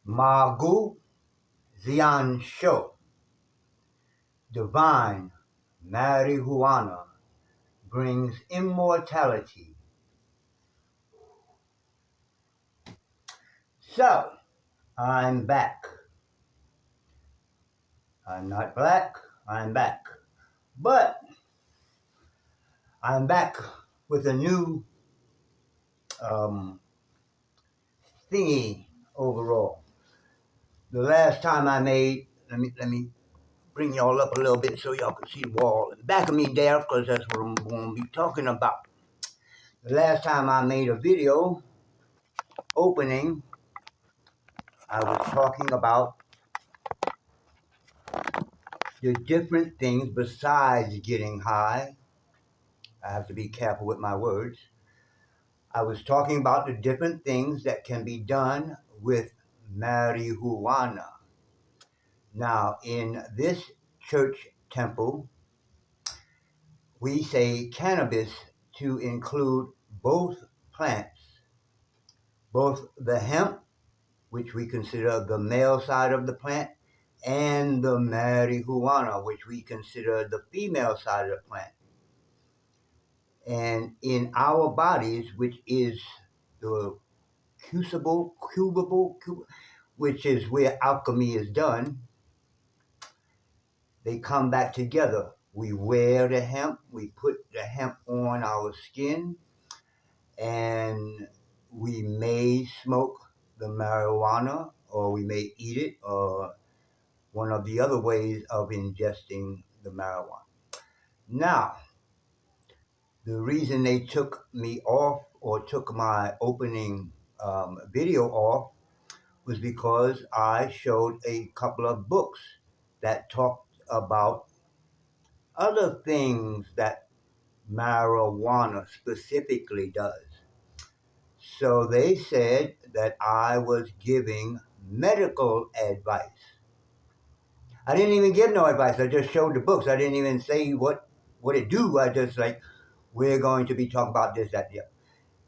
Magu Zian Sho, divine marijuana brings immortality. So, I'm back. I'm not black, I'm back. But I'm back with a new thingy overall. The last time I made, let me bring y'all up a little bit so y'all can see the wall in the back of me there, because that's what I'm going to be talking about. The last time I made a video opening, I was talking about the different things besides getting high. I have to be careful with my words. I was talking about the different things that can be done with marijuana. Now, in this church temple, we say cannabis to include both plants, both the hemp, which we consider the male side of the plant, and the marijuana, which we consider the female side of the plant. And in our bodies, which is the crucible, which is where alchemy is done, they come back together. We wear the hemp, we put the hemp on our skin, and we may smoke the marijuana, or we may eat it, or one of the other ways of ingesting the marijuana. Now, the reason they took me off, or took my opening video off, was because I showed a couple of books that talked about other things that marijuana specifically does. So they said that I was giving medical advice. I didn't even give no advice. I just showed the books. I didn't even say what it do. I just like, we're going to be talking about this, that, the other.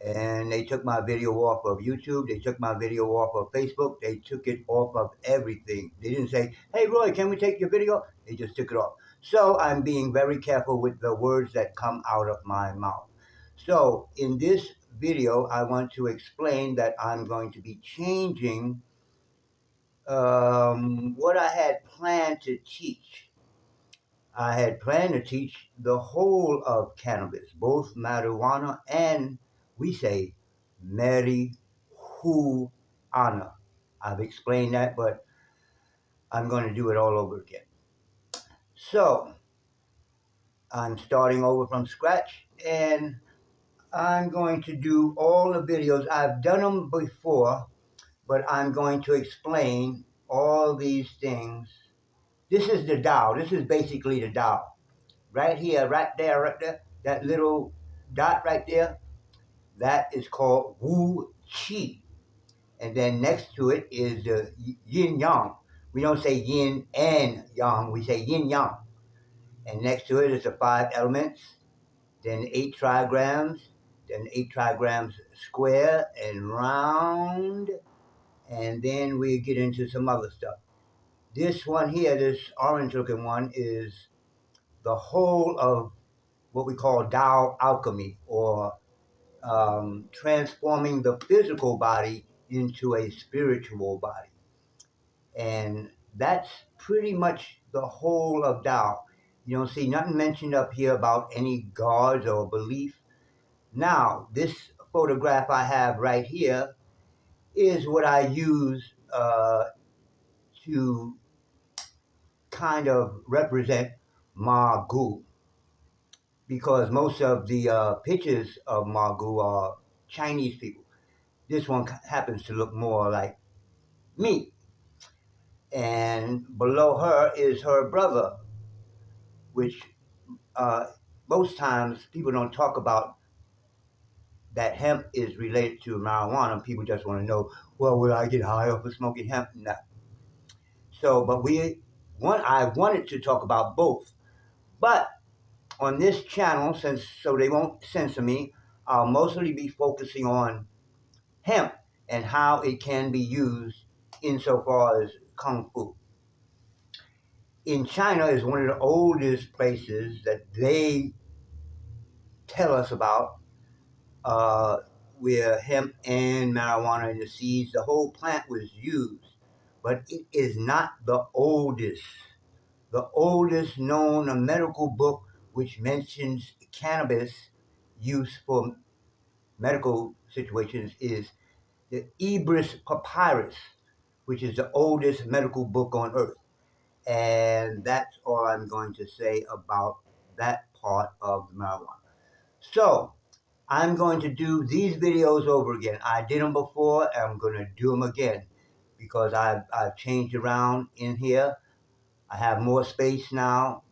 And they took my video off of YouTube. They took my video off of Facebook. They took it off of everything. They didn't say, hey, Roy, can we take your video? They just took it off. So I'm being very careful with the words that come out of my mouth. So in this video, I want to explain that I'm going to be changing what I had planned to teach. I had planned to teach the whole of cannabis, both marijuana and, we say, marijuana. I've explained that, but I'm going to do it all over again. So, I'm starting over from scratch, and I'm going to do all the videos. I've done them before, but I'm going to explain all these things. This is the Tao. This is basically the Tao. Right here, right there, that little dot right there, that is called Wu Qi. And then next to it is the yin yang. We don't say yin and yang, we say yin yang. And next to it is the 5 elements, then 8 trigrams, then 8 trigrams square and round, and then we get into some other stuff. This one here, this orange looking one, is the whole of what we call Tao alchemy, or transforming the physical body into a spiritual body. And That's pretty much the whole of Tao. You don't see nothing mentioned up here about any gods or belief. Now, this photograph I have right here is what I use to kind of represent Magu, because most of the pictures of Magu are Chinese people. This one happens to look more like me. And below her is her brother, which uh, most times people don't talk about that hemp is related to marijuana. People just want to know, well, will I get high off of smoking hemp? No. So, but I wanted to talk about both. But on this channel, so they won't censor me, I'll mostly be focusing on hemp and how it can be used insofar as kung fu. In China is one of the oldest places that they tell us about, uh, where hemp and marijuana and the seeds, the whole plant was used. But it is not the oldest. The oldest known medical book which mentions cannabis use for medical situations is the Ebris Papyrus, which is the oldest medical book on earth. And that's all I'm going to say about that part of marijuana. So, I'm going to do these videos over again. I did them before, and I'm going to do them again because I've changed around in here. I have more space now.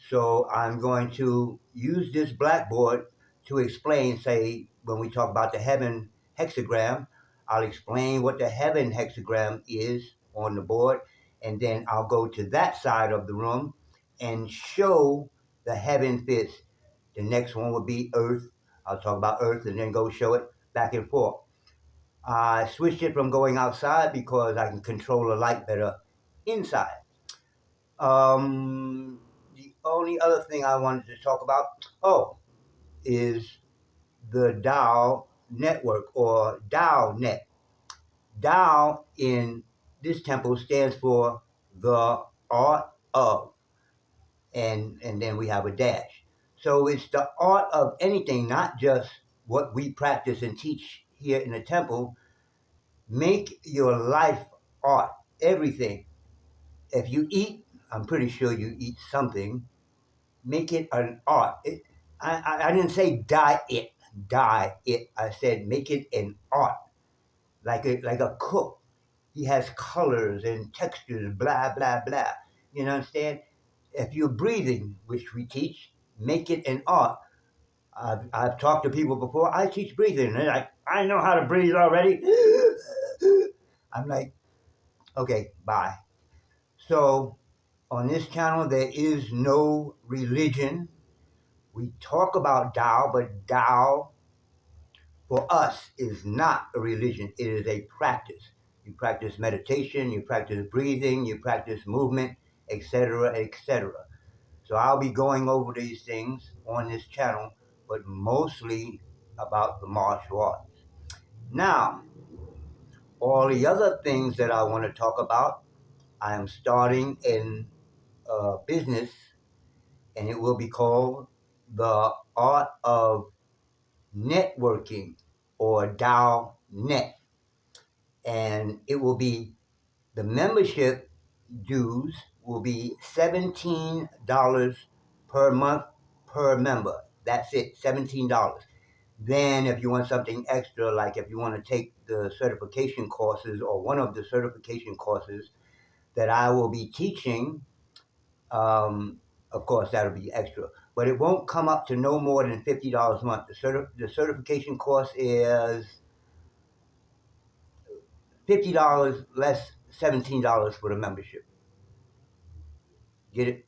So I'm going to use this blackboard to explain, say, when we talk about the heaven hexagram, I'll explain what the heaven hexagram is on the board, and then I'll go to that side of the room and show the heaven fits. The next one will be Earth. I'll talk about Earth and then go show it back and forth. I switched it from going outside because I can control the light better inside. The only other thing I wanted to talk about, is the Tao network or Tao net. Tao in this temple stands for the art of, and then we have a dash. So it's the art of anything, not just what we practice and teach here in the temple. Make your life art, everything. If you eat, I'm pretty sure you eat something. Make it an art. I didn't say dye it, dye it. I said make it an art, like a cook. He has colors and textures, blah blah blah. You know, understand? If you're breathing, which we teach, make it an art. I've talked to people before. I teach breathing, and they're like, I know how to breathe already. I'm like, okay, bye. So on this channel, there is no religion. We talk about Tao, but Tao for us is not a religion. It is a practice. You practice meditation, you practice breathing, you practice movement, etc., etc. So I'll be going over these things on this channel, but mostly about the martial arts. Now, all the other things that I want to talk about, I am starting in business, and it will be called the art of networking or Dow Net. And it will be the membership dues will be $17 per month per member. That's it, $17. Then if you want something extra, like if you want to take the certification courses or one of the certification courses that I will be teaching, of course, that'll be extra. But it won't come up to no more than $50 a month. The certification course is $50 less $17 for the membership. Get it?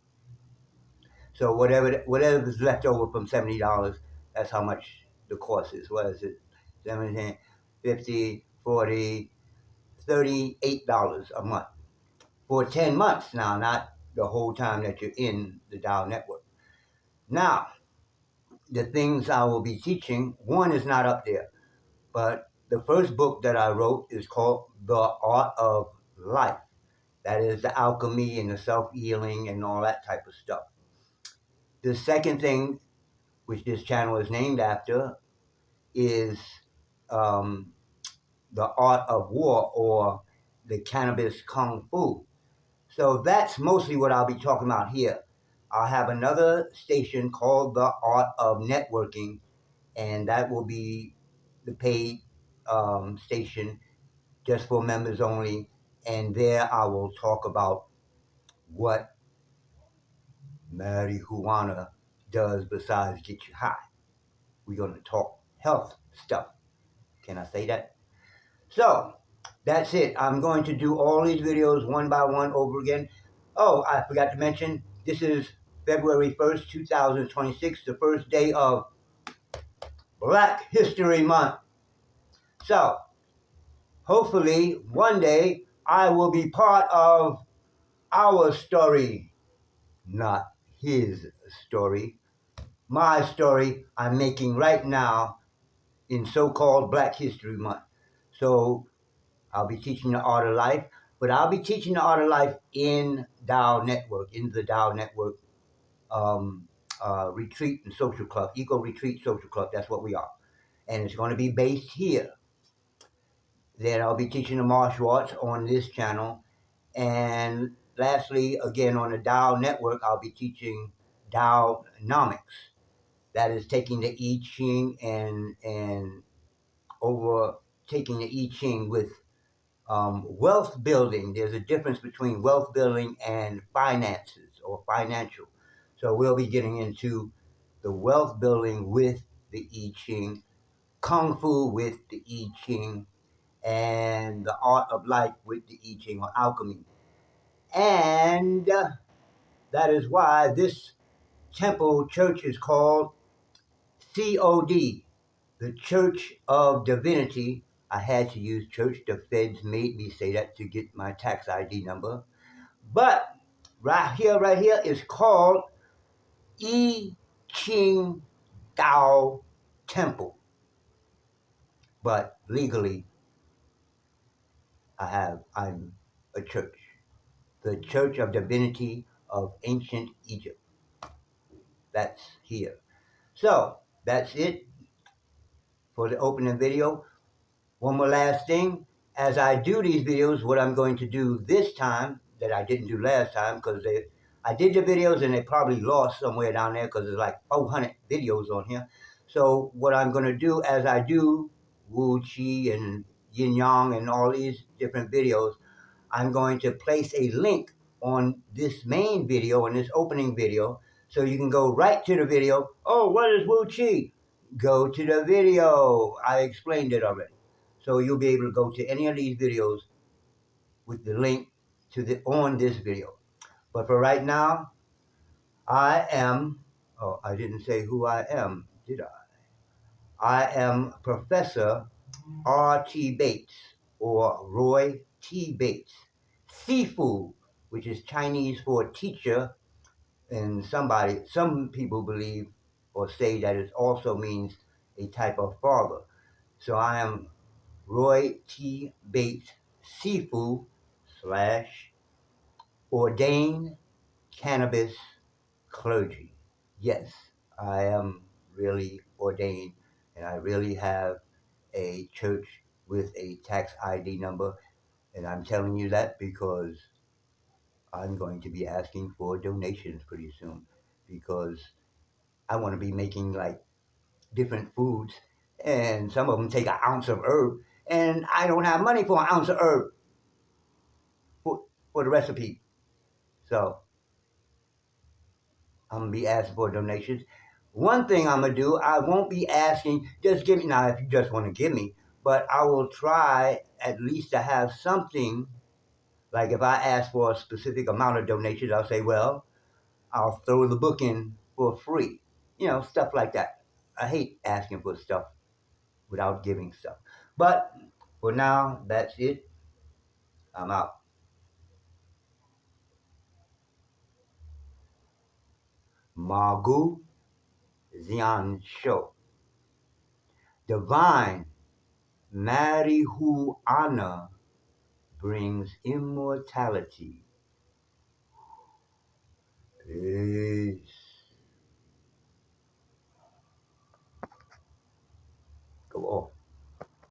So whatever's left over from $70, that's how much the course is. What is it? 17, 50, 40, $38 a month for 10 months now, not the whole time that you're in the Dow Network. Now, the things I will be teaching, one is not up there, but the first book that I wrote is called The Art of Life. That is the alchemy and the self-healing and all that type of stuff. The second thing, which this channel is named after, is um, the art of war, or the cannabis kung fu. So that's mostly what I'll be talking about here. I'll have another station called the Art of Networking, and that will be the paid station just for members only. And there I will talk about what marijuana does besides get you high. We're going to talk health stuff. Can I say that? So that's it. I'm going to do all these videos one by one over again. Oh, I forgot to mention, this is February 1st, 2026, the first day of Black History Month. So hopefully one day I will be part of our story, not his story. My story I'm making right now in so-called Black History Month. So I'll be teaching the art of life, but I'll be teaching the art of life in Dow Network, in the Dow Network retreat and social club, Eco Retreat Social Club. That's what we are. And it's going to be based here. Then I'll be teaching the martial arts on this channel. And lastly, again, on the Dow Network, I'll be teaching Downomics. That is taking the I-Ching and overtaking the I-Ching with wealth building. There's a difference between wealth building and finances or financial. So we'll be getting into the wealth building with the I-Ching, Kung Fu with the I-Ching, and the art of life with the I-Ching or alchemy. And that is why this temple church is called C.O.D, the Church of Divinity. I had to use church. The feds made me say that to get my tax ID number. But right here is called I-Ching Tao Temple. But legally, I'm a church. The Church of Divinity of Ancient Egypt. That's here. So that's it for the opening video. One more last thing. As I do these videos, what I'm going to do this time that I didn't do last time, because I did the videos and they probably lost somewhere down there because there's like 400 videos on here. So what I'm going to do as I do Wu Chi and Yin Yang and all these different videos, I'm going to place a link on this main video, on this opening video, so you can go right to the video. Oh, what is Wu Chi? Go to the video. I explained it already. So you'll be able to go to any of these videos with the link to on this video. But for right now, I am, oh, I didn't say who I am, did I? I am Professor R.T. Bates, or Roy T. Bates. Sifu, which is Chinese for teacher, and some people believe or say that it also means a type of father. So I am Roy T. Bates Sifu / ordained cannabis clergy. Yes, I am really ordained, and I really have a church with a tax ID number. And I'm telling you that because I'm going to be asking for donations pretty soon, because I want to be making like different foods, and some of them take an ounce of herb, and I don't have money for an ounce of herb for the recipe. So I'm going to be asking for donations. One thing I'm going to do, I won't be asking, just give me, now if you just want to give me, but I will try at least to have something. Like if I ask for a specific amount of donations, I'll say, well, I'll throw the book in for free. You know, stuff like that. I hate asking for stuff without giving stuff. But for now, that's it. I'm out. Magu Zian Show. Divine marijuana brings immortality. Peace.